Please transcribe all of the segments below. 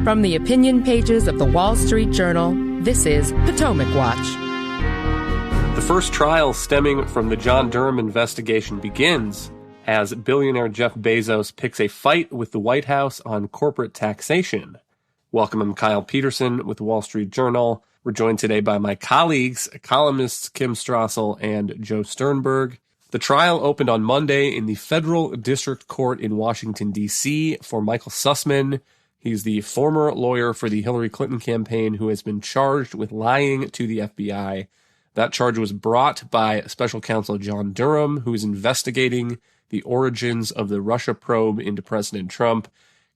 From the opinion pages of the Wall Street Journal, this is Potomac Watch. The first trial stemming from the John Durham investigation begins as billionaire Jeff Bezos picks a fight with the White House on corporate taxation. Welcome, I'm Kyle Peterson with the Wall Street Journal. We're joined today by my colleagues, columnists Kim Strassel and Joe Sternberg. The trial opened on Monday in the Federal District Court in Washington, D.C. for Michael Sussmann. He's the former lawyer for the Hillary Clinton campaign who has been charged with lying to the FBI. That charge was brought by Special Counsel John Durham, who is investigating the origins of the Russia probe into President Trump.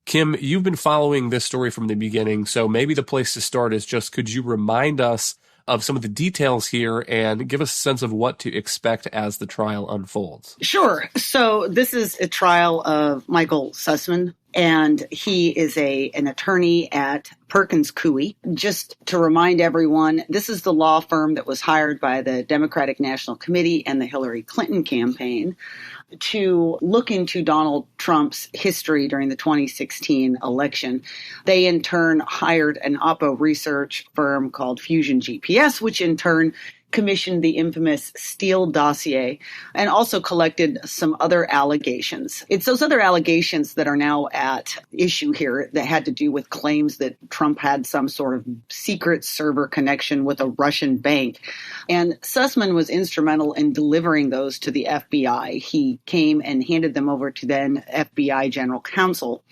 Kim, you've been following this story from the beginning, so maybe the place to start is just, could you remind us of some of the details here and give us a sense of what to expect as the trial unfolds? Sure. So this is a trial of Michael Sussmann, and he is an attorney at Perkins Coie. Just to remind everyone, this is the law firm that was hired by the Democratic National Committee and the Hillary Clinton campaign to look into Donald Trump's history during the 2016 election. They in turn hired an Oppo research firm called Fusion GPS, which in turn commissioned the infamous Steele dossier and also collected some other allegations. It's those other allegations that are now at issue here that had to do with claims that Trump had some sort of secret server connection with a Russian bank. And Sussmann was instrumental in delivering those to the FBI. He came and handed them over to then FBI General Counsel.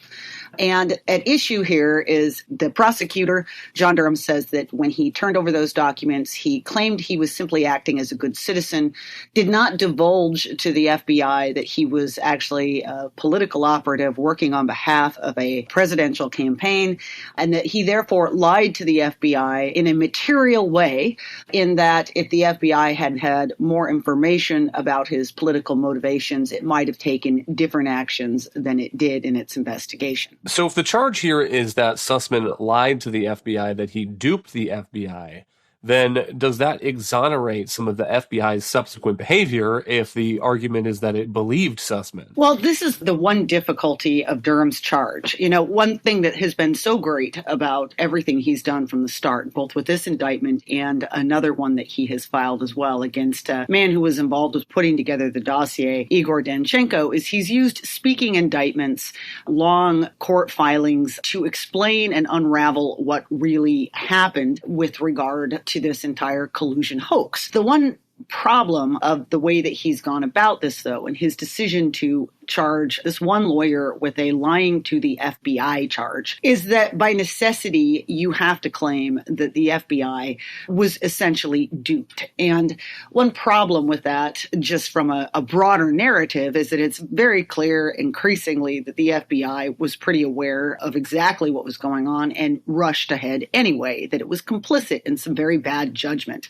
And at issue here is the prosecutor, John Durham, says that when he turned over those documents, he claimed he was simply acting as a good citizen, did not divulge to the FBI that he was actually a political operative working on behalf of a presidential campaign, and that he therefore lied to the FBI in a material way, in that if the FBI had had more information about his political motivations, it might have taken different actions than it did in its investigation. So if the charge here is that Sussmann lied to the FBI, that he duped the FBI, then does that exonerate some of the FBI's subsequent behavior if the argument is that it believed Sussmann? Well, this is the one difficulty of Durham's charge. You know, one thing that has been so great about everything he's done from the start, both with this indictment and another one that he has filed as well against a man who was involved with putting together the dossier, Igor Danchenko, is he's used speaking indictments, long court filings to explain and unravel what really happened with regard to this entire collusion hoax. The one problem of the way that he's gone about this, though, and his decision to charge this one lawyer with a lying to the FBI charge, is that by necessity, you have to claim that the FBI was essentially duped. And one problem with that, just from a broader narrative, is that it's very clear increasingly that the FBI was pretty aware of exactly what was going on and rushed ahead anyway, that it was complicit in some very bad judgment.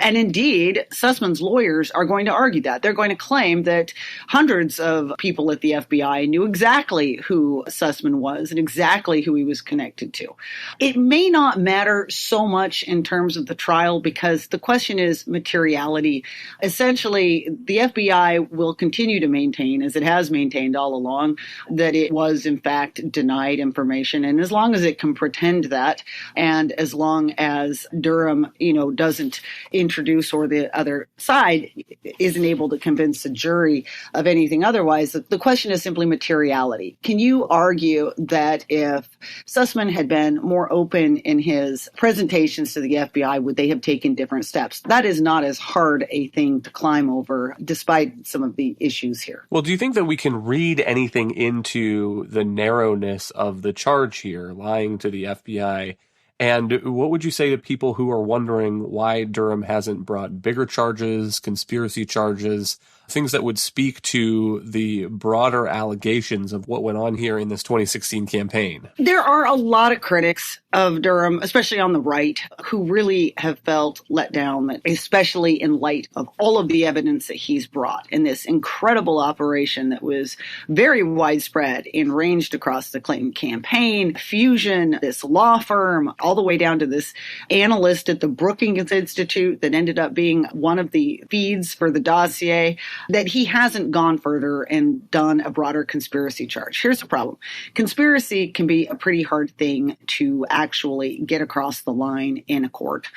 And indeed, Sussmann's lawyers are going to argue that. They're going to claim that hundreds of people at the FBI knew exactly who Sussmann was and exactly who he was connected to. It may not matter so much in terms of the trial because the question is materiality. Essentially, the FBI will continue to maintain, as it has maintained all along, that it was in fact denied information. And as long as it can pretend that, and as long as Durham, doesn't introduce, or the other side isn't able to convince the jury of anything otherwise, the question is simply materiality. Can you argue that if Sussmann had been more open in his presentations to the FBI, would they have taken different steps? That is not as hard a thing to climb over, despite some of the issues here. Well, do you think that we can read anything into the narrowness of the charge here, lying to the FBI? And what would you say to people who are wondering why Durham hasn't brought bigger charges, conspiracy charges, things that would speak to the broader allegations of what went on here in this 2016 campaign? There are a lot of critics of Durham, especially on the right, who really have felt let down, especially in light of all of the evidence that he's brought in this incredible operation that was very widespread and ranged across the Clinton campaign, Fusion, this law firm, all the way down to this analyst at the Brookings Institute that ended up being one of the feeds for the dossier. that he hasn't gone further and done a broader conspiracy charge. Here's the problem. Conspiracy can be a pretty hard thing to actually get across the line in a court.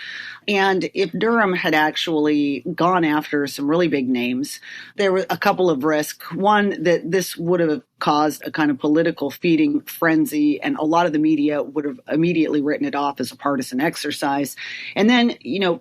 And if Durham had actually gone after some really big names, there were a couple of risks. One, that this would have caused a kind of political feeding frenzy, and a lot of the media would have immediately written it off as a partisan exercise. And then,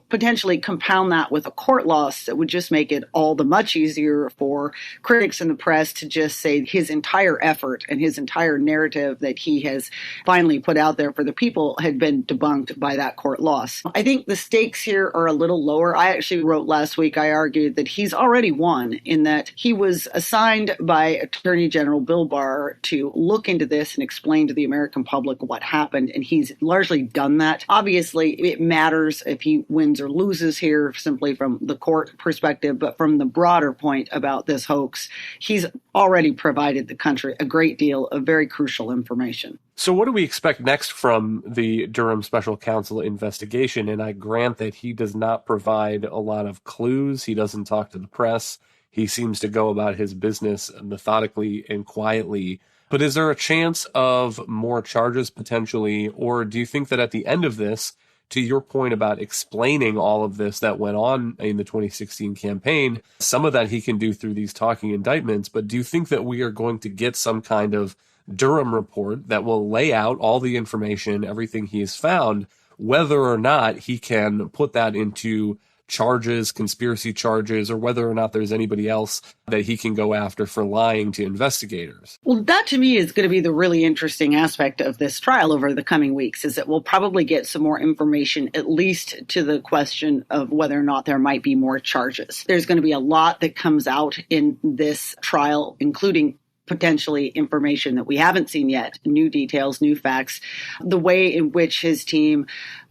potentially compound that with a court loss that would just make it all the much easier for critics in the press to just say his entire effort and his entire narrative that he has finally put out there for the people had been debunked by that court loss. I think the stakes here are a little lower. I actually wrote last week, I argued that he's already won in that he was assigned by Attorney General Bill Barr to look into this and explain to the American public what happened, and he's largely done that. Obviously, it matters if he wins or loses here simply from the court perspective, but from the broader point about this hoax, he's already provided the country a great deal of very crucial information. So what do we expect next from the Durham special counsel investigation? And I grant that he does not provide a lot of clues. He doesn't talk to the press. He seems to go about his business methodically and quietly. But is there a chance of more charges potentially? Or do you think that at the end of this, to your point about explaining all of this that went on in the 2016 campaign, some of that he can do through these talking indictments, but do you think that we are going to get some kind of Durham report that will lay out all the information, everything he has found, whether or not he can put that into charges, conspiracy charges, or whether or not there's anybody else that he can go after for lying to investigators? Well, that to me is going to be the really interesting aspect of this trial over the coming weeks, is that we'll probably get some more information, at least to the question of whether or not there might be more charges. There's going to be a lot that comes out in this trial, including potentially information that we haven't seen yet, new details, new facts, the way in which his team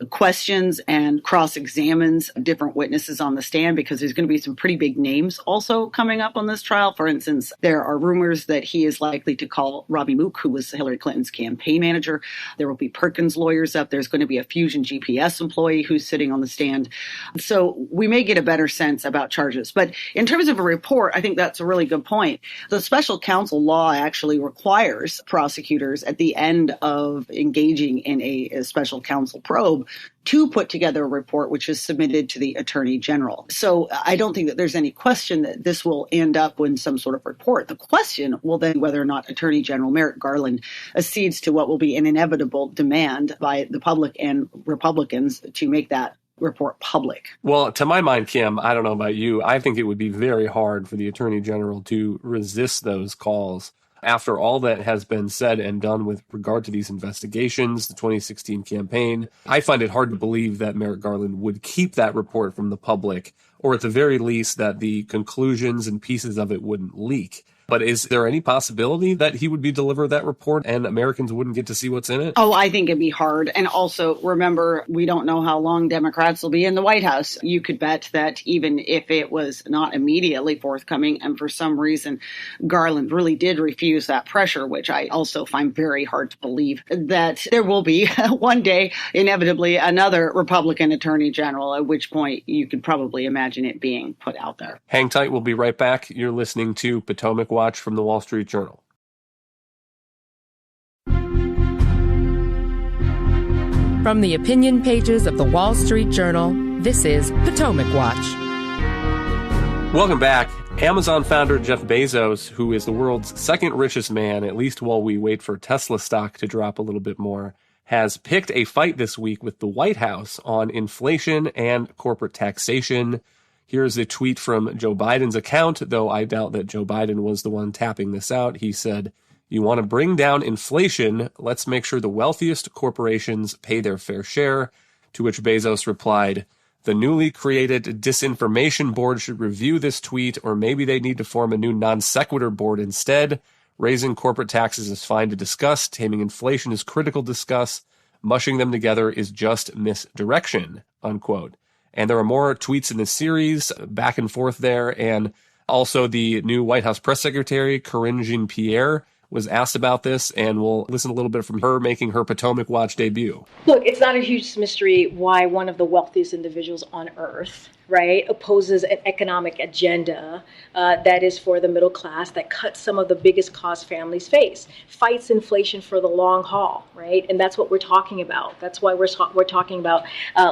questions and cross-examines different witnesses on the stand, because there's going to be some pretty big names also coming up on this trial. For instance, there are rumors that he is likely to call Robbie Mook, who was Hillary Clinton's campaign manager. There will be Perkins lawyers up. There's going to be a Fusion GPS employee who's sitting on the stand. So we may get a better sense about charges. But in terms of a report, I think that's a really good point. The special counsel law actually requires prosecutors at the end of engaging in a special counsel probe to put together a report which is submitted to the Attorney General. So I don't think that there's any question that this will end up in some sort of report. The question will then be whether or not Attorney General Merrick Garland accedes to what will be an inevitable demand by the public and Republicans to make that report public. Well, to my mind, Kim, I don't know about you, I think it would be very hard for the Attorney General to resist those calls. After all that has been said and done with regard to these investigations, the 2016 campaign, I find it hard to believe that Merrick Garland would keep that report from the public, or at the very least that the conclusions and pieces of it wouldn't leak. But is there any possibility that he would be delivered that report and Americans wouldn't get to see what's in it? Oh, I think it'd be hard. And also, remember, we don't know how long Democrats will be in the White House. You could bet that even if it was not immediately forthcoming, and for some reason Garland really did refuse that pressure, which I also find very hard to believe, that there will be one day, inevitably, another Republican Attorney General, at which point you could probably imagine it being put out there. Hang tight. We'll be right back. You're listening to Potomac Watch from the Wall Street Journal. From the opinion pages of the Wall Street Journal, this is Potomac Watch. Welcome back. Amazon founder Jeff Bezos, who is the world's second richest man, at least while we wait for Tesla stock to drop a little bit more, has picked a fight this week with the White House on inflation and corporate taxation. Here's a tweet from Joe Biden's account, though I doubt that Joe Biden was the one tapping this out. He said, "You want to bring down inflation? Let's make sure the wealthiest corporations pay their fair share." To which Bezos replied, "The newly created disinformation board should review this tweet, or maybe they need to form a new non sequitur board instead. Raising corporate taxes is fine to discuss. Taming inflation is critical to discuss. Mushing them together is just misdirection," unquote. And there are more tweets in this series, back and forth there. And also the new White House press secretary, Karine Jean-Pierre, was asked about this, and we'll listen a little bit from her making her Potomac Watch debut. Look, it's not a huge mystery why one of the wealthiest individuals on earth right, opposes an economic agenda that is for the middle class, that cuts some of the biggest costs families face, fights inflation for the long haul, right? And that's what we're talking about. That's why we're talking about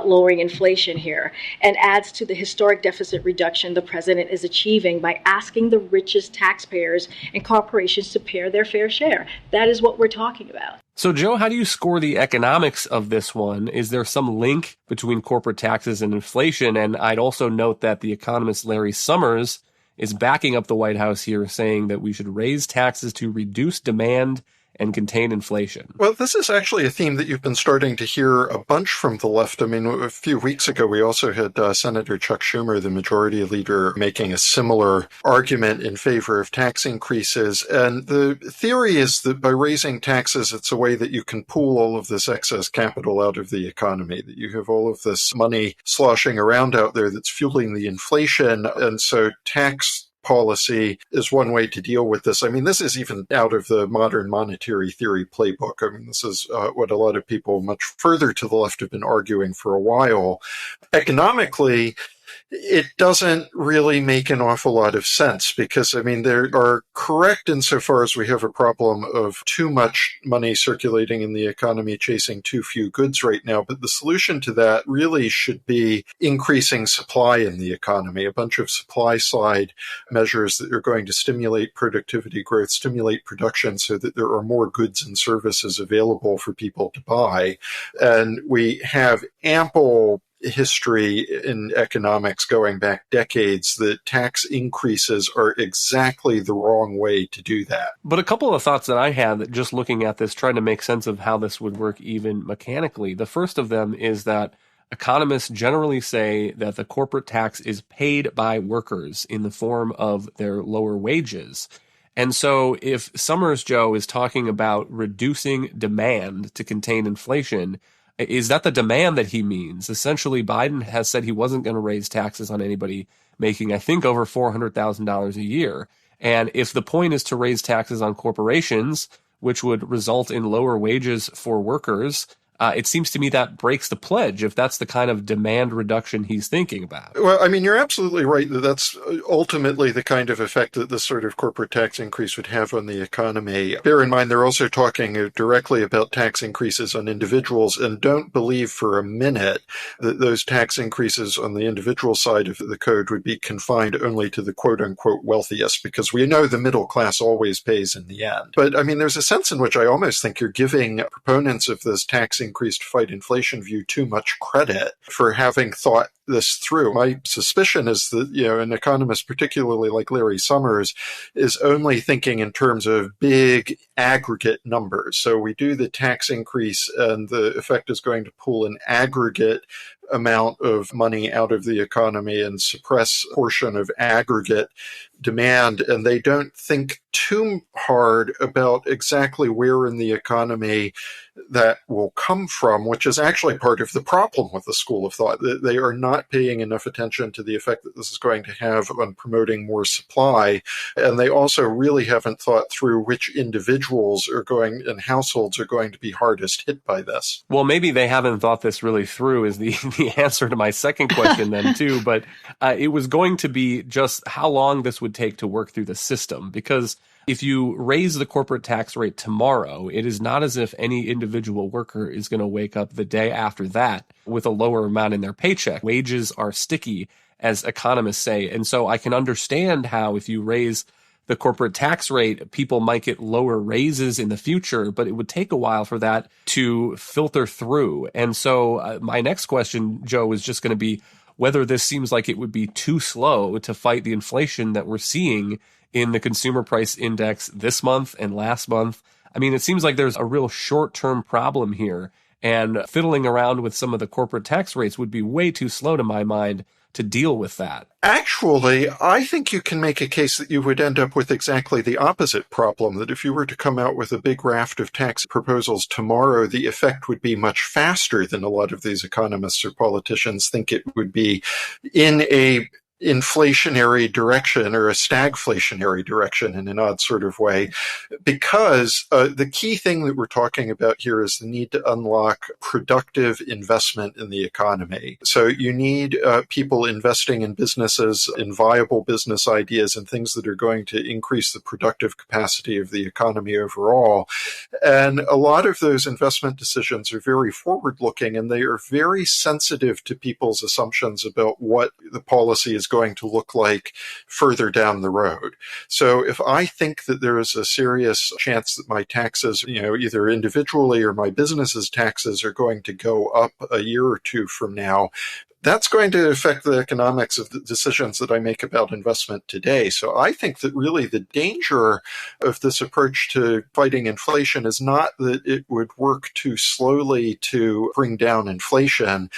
lowering inflation here, and adds to the historic deficit reduction the president is achieving by asking the richest taxpayers and corporations to pay their fair share. That is what we're talking about. So, Joe, how do you score the economics of this one? Is there some link between corporate taxes and inflation? And I'd also note that the economist Larry Summers is backing up the White House here, saying that we should raise taxes to reduce demand and contain inflation. Well, this is actually a theme that you've been starting to hear a bunch from the left. I mean, a few weeks ago, we also had Senator Chuck Schumer, the majority leader, making a similar argument in favor of tax increases. And the theory is that by raising taxes, it's a way that you can pool all of this excess capital out of the economy, that you have all of this money sloshing around out there that's fueling the inflation. And so tax policy is one way to deal with this. I mean, this is even out of the modern monetary theory playbook. I mean, this is what a lot of people much further to the left have been arguing for a while. Economically, it doesn't really make an awful lot of sense because, I mean, they are correct insofar as we have a problem of too much money circulating in the economy chasing too few goods right now. But the solution to that really should be increasing supply in the economy, a bunch of supply side measures that are going to stimulate productivity growth, stimulate production so that there are more goods and services available for people to buy. And we have ample history in economics going back decades that tax increases are exactly the wrong way to do that. But a couple of thoughts that I had that just looking at this, trying to make sense of how this would work even mechanically. The first of them is that economists generally say that the corporate tax is paid by workers in the form of their lower wages. And so if Summers, Joe, is talking about reducing demand to contain inflation, is that the demand that he means? Essentially, Biden has said he wasn't going to raise taxes on anybody making, I think, over $400,000 a year. And if the point is to raise taxes on corporations, which would result in lower wages for workers, it seems to me that breaks the pledge if that's the kind of demand reduction he's thinking about. Well, I mean, you're absolutely right that that's ultimately the kind of effect that this sort of corporate tax increase would have on the economy. Bear in mind, they're also talking directly about tax increases on individuals, and don't believe for a minute that those tax increases on the individual side of the code would be confined only to the quote-unquote wealthiest, because we know the middle class always pays in the end. But, I mean, there's a sense in which I almost think you're giving proponents of this tax increase to fight inflation view too much credit for having thought this through. My suspicion is that, an economist, particularly like Larry Summers, is only thinking in terms of big aggregate numbers. So we do the tax increase and the effect is going to pull an aggregate amount of money out of the economy and suppress a portion of aggregate demand. And they don't think too hard about exactly where in the economy that will come from, which is actually part of the problem with the school of thought. They are not paying enough attention to the effect that this is going to have on promoting more supply. And they also really haven't thought through which individuals are going and households are going to be hardest hit by this. Well, maybe they haven't thought this really through is the answer to my second question then too. But it was going to be just how long this would take to work through the system, because if you raise the corporate tax rate tomorrow, it is not as if any individual worker is going to wake up the day after that with a lower amount in their paycheck. Wages are sticky, as economists say. And so I can understand how if you raise the corporate tax rate, people might get lower raises in the future, but it would take a while for that to filter through. And so my next question, Joe, is just going to be whether this seems like it would be too slow to fight the inflation that we're seeing in the consumer price index this month and last month. I mean, it seems like there's a real short-term problem here, and fiddling around with some of the corporate tax rates would be way too slow to my mind to deal with that. Actually, I think you can make a case that you would end up with exactly the opposite problem, that if you were to come out with a big raft of tax proposals tomorrow, the effect would be much faster than a lot of these economists or politicians think it would be. In a inflationary direction or a stagflationary direction in an odd sort of way, because the key thing that we're talking about here is the need to unlock productive investment in the economy. So you need people investing in businesses, in viable business ideas and things that are going to increase the productive capacity of the economy overall. And a lot of those investment decisions are very forward-looking, and they are very sensitive to people's assumptions about what the policy is going to look like further down the road. So if I think that there is a serious chance that my taxes, either individually or my business's taxes are going to go up a year or two from now, that's going to affect the economics of the decisions that I make about investment today. So I think that really the danger of this approach to fighting inflation is not that it would work too slowly to bring down inflation,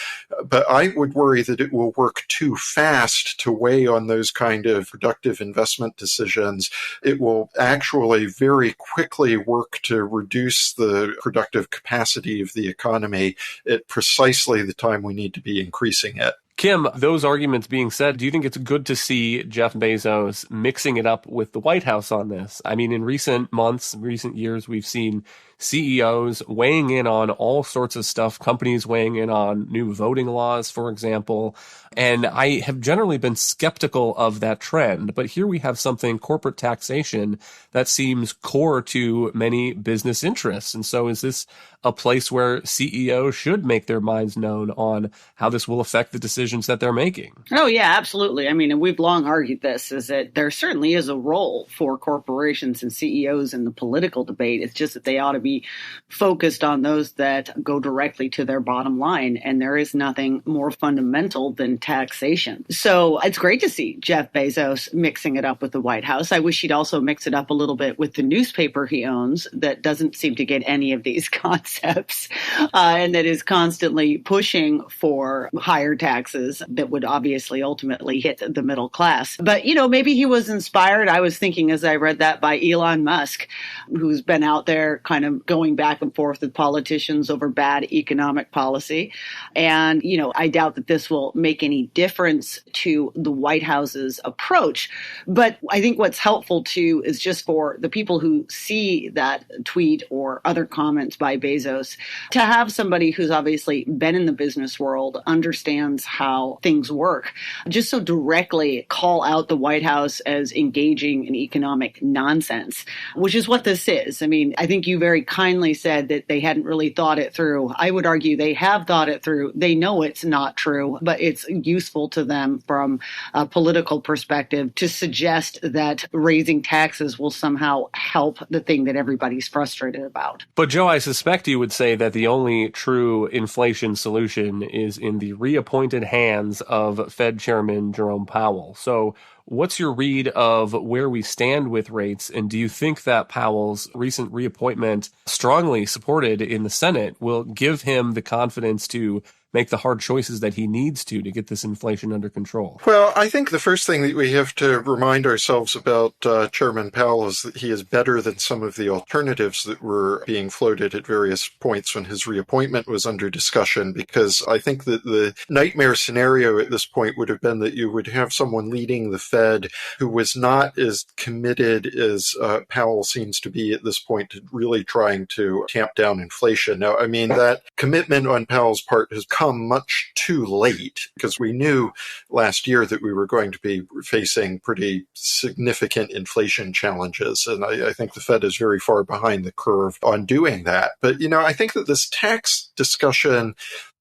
but I would worry that it will work too fast to weigh on those kind of productive investment decisions. It will actually very quickly work to reduce the productive capacity of the economy at precisely the time we need to be increasing it. Kim, those arguments being said, do you think it's good to see Jeff Bezos mixing it up with the White House on this? I mean, in recent months, recent years, we've seen CEOs weighing in on all sorts of stuff, companies weighing in on new voting laws, for example. And I have generally been skeptical of that trend. But here we have something, corporate taxation, that seems core to many business interests. And so is this a place where CEOs should make their minds known on how this will affect the decisions that they're making? Oh, yeah, absolutely. I mean, and we've long argued this, is that there certainly is a role for corporations and CEOs in the political debate. It's just that they ought to be focused on those that go directly to their bottom line. And there is nothing more fundamental than taxation. So it's great to see Jeff Bezos mixing it up with the White House. I wish he'd also mix it up a little bit with the newspaper he owns that doesn't seem to get any of these concepts and that is constantly pushing for higher taxes that would obviously ultimately hit the middle class. But, maybe he was inspired, I was thinking as I read that, by Elon Musk, who's been out there kind of going back and forth with politicians over bad economic policy. And, I doubt that this will make any difference to the White House's approach. But I think what's helpful too is just for the people who see that tweet or other comments by Bezos to have somebody who's obviously been in the business world, understands how things work, just so directly call out the White House as engaging in economic nonsense, which is what this is. I mean, I think you very kindly said that they hadn't really thought it through. I would argue they have thought it through. They know it's not true, but it's useful to them from a political perspective to suggest that raising taxes will somehow help the thing that everybody's frustrated about. But Joe, I suspect you would say that the only true inflation solution is in the reappointed hands of Fed Chairman Jerome Powell. So what's your read of where we stand with rates? And do you think that Powell's recent reappointment, strongly supported in the Senate, will give him the confidence to make the hard choices that he needs to get this inflation under control? Well, I think the first thing that we have to remind ourselves about Chairman Powell is that he is better than some of the alternatives that were being floated at various points when his reappointment was under discussion, because I think that the nightmare scenario at this point would have been that you would have someone leading the Fed who was not as committed as Powell seems to be at this point to really trying to tamp down inflation. Now, I mean, that commitment on Powell's part has come much too late, because we knew last year that we were going to be facing pretty significant inflation challenges. And I think the Fed is very far behind the curve on doing that. But, I think that this tax discussion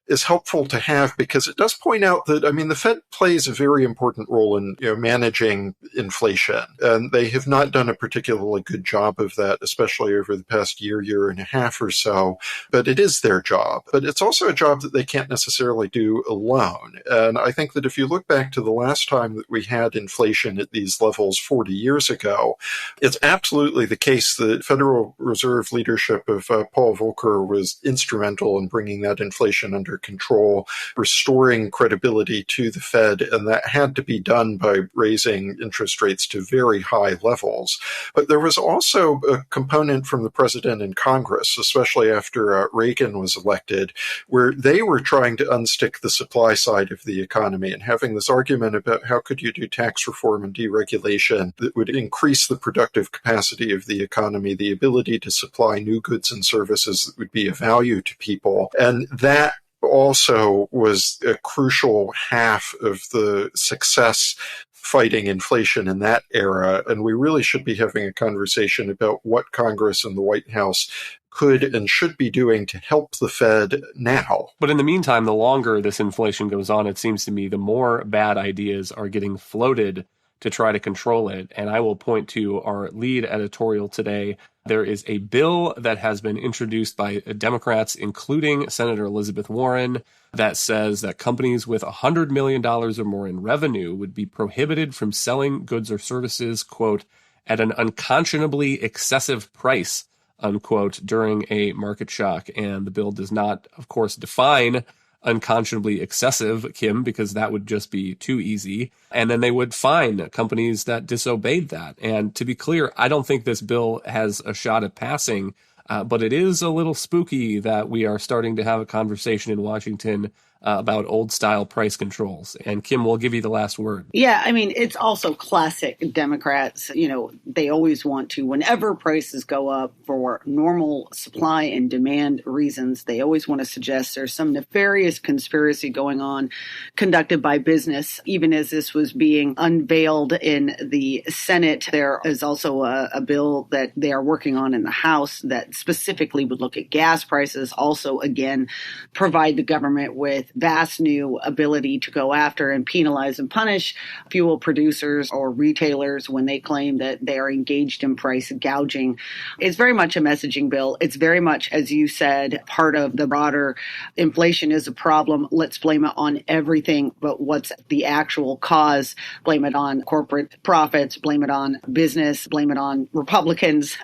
is helpful to have, because it does point out that, the Fed plays a very important role in managing inflation. And they have not done a particularly good job of that, especially over the past year and a half or so. But it is their job. But it's also a job that they can't necessarily do alone. And I think that if you look back to the last time that we had inflation at these levels 40 years ago, it's absolutely the case that Federal Reserve leadership of Paul Volcker was instrumental in bringing that inflation under under control, restoring credibility to the Fed, and that had to be done by raising interest rates to very high levels. But there was also a component from the president and Congress, especially after Reagan was elected, where they were trying to unstick the supply side of the economy and having this argument about how could you do tax reform and deregulation that would increase the productive capacity of the economy, the ability to supply new goods and services that would be of value to people. And that also was a crucial half of the success fighting inflation in that era. And we really should be having a conversation about what Congress and the White House could and should be doing to help the Fed now. But in the meantime, the longer this inflation goes on, it seems to me the more bad ideas are getting floated to try to control it. And I will point to our lead editorial today. There is a bill that has been introduced by Democrats, including Senator Elizabeth Warren, that says that companies with $100 million or more in revenue would be prohibited from selling goods or services, quote, at an unconscionably excessive price, unquote, during a market shock. And the bill does not, of course, define unconscionably excessive, Kim, because that would just be too easy. And then they would fine companies that disobeyed that. And to be clear, I don't think this bill has a shot at passing, but it is a little spooky that we are starting to have a conversation in Washington about old-style price controls. And Kim, we'll give you the last word. Yeah, I mean, it's also classic Democrats. You know, they always want to, whenever prices go up for normal supply and demand reasons, they always want to suggest there's some nefarious conspiracy going on conducted by business. Even as this was being unveiled in the Senate, there is also a bill that they are working on in the House that specifically would look at gas prices, also, again, provide the government with vast new ability to go after and penalize and punish fuel producers or retailers when they claim that they are engaged in price gouging. It's very much a messaging bill. It's very much, as you said, part of the broader inflation is a problem. Let's blame it on everything, but what's the actual cause? Blame it on corporate profits, blame it on business, blame it on Republicans.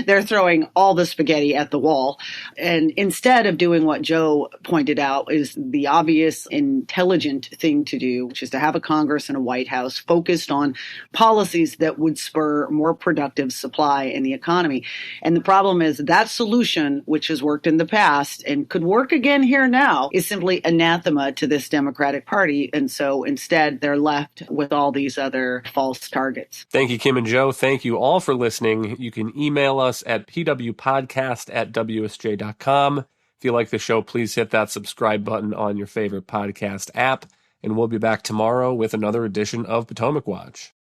They're throwing all the spaghetti at the wall. And instead of doing what Joe pointed out is the obvious, intelligent thing to do, which is to have a Congress and a White House focused on policies that would spur more productive supply in the economy. And the problem is that solution, which has worked in the past and could work again here now, is simply anathema to this Democratic Party. And so instead, they're left with all these other false targets. Thank you, Kim and Joe. Thank you all for listening. You can email us at pwpodcast@wsj.com. If you like the show, please hit that subscribe button on your favorite podcast app, and we'll be back tomorrow with another edition of Potomac Watch.